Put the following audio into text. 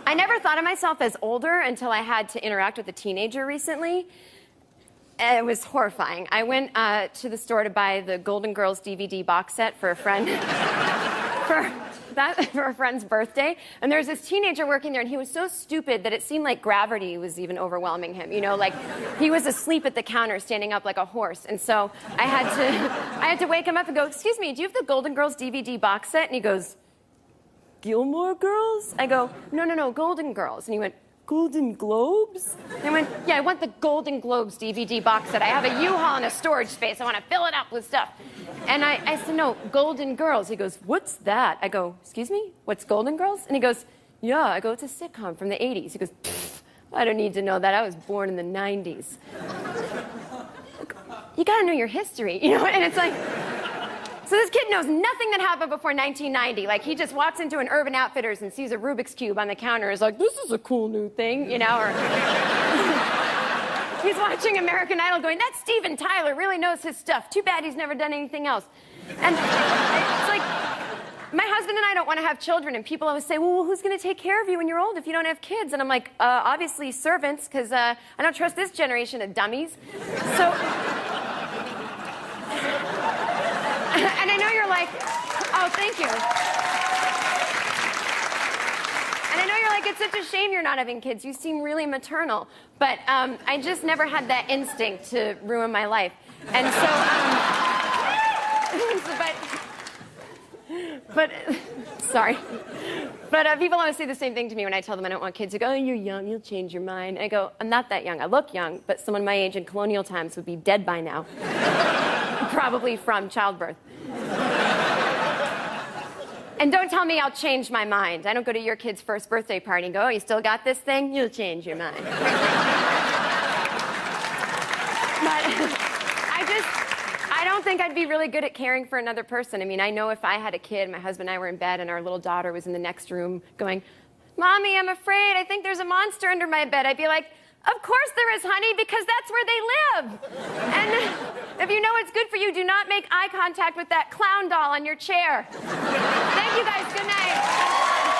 I never thought of myself as older until I had to interact with a teenager recently. It was horrifying. I went to the store to buy the Golden Girls DVD box set for a friend, for a friend's birthday, and there was this teenager working there, and he was so stupid that it seemed like gravity was even overwhelming him. You know, like he was asleep at the counter, standing up like a horse, and so I had to wake him up and go, "Excuse me, do you have the Golden Girls DVD box set?" And he goes, "Gilmore Girls?" I go, No, Golden Girls." And he went, "Golden Globes?" And I went, "Yeah, I want the Golden Globes DVD box set. I have a U-Haul in a storage space. I want to fill it up with stuff." And I said, "No, Golden Girls." He goes, "What's that?" I go, "Excuse me? What's Golden Girls?" And he goes, "Yeah." I go, "It's a sitcom from the 80s. He goes, "I don't need to know that. I was born in the 90s. You got to know your history, you know? And it's like... So this kid knows nothing that happened before 1990. Like, he just walks into an Urban Outfitters and sees a Rubik's Cube on the counter and is like, "This is a cool new thing," you know? Or he's watching American Idol going, "That Steven Tyler really knows his stuff. Too bad he's never done anything else." And it's like, my husband and I don't want to have children, and people always say, "Well, who's going to take care of you when you're old if you don't have kids?" And I'm like, obviously servants, because I don't trust this generation of dummies. So... And I know you're like, "Oh, thank you." And I know you're like, "It's such a shame you're not having kids. You seem really maternal." But I just never had that instinct to ruin my life. And so, sorry. But people always say the same thing to me when I tell them I don't want kids. They go, "Oh, you're young, you'll change your mind." I go, "I'm not that young. I look young, but someone my age in colonial times would be dead by now." Probably from childbirth. And don't tell me I'll change my mind. I don't go to your kid's first birthday party and go, "Oh, you still got this thing? You'll change your mind." But I don't think I'd be really good at caring for another person. I mean, I know if I had a kid, my husband and I were in bed, and our little daughter was in the next room going, "Mommy, I'm afraid. I think there's a monster under my bed." I'd be like, "Of course there is, honey, because that's where they live. And if you know it's good for you, do not make eye contact with that clown doll on your chair." Thank you guys. Good night.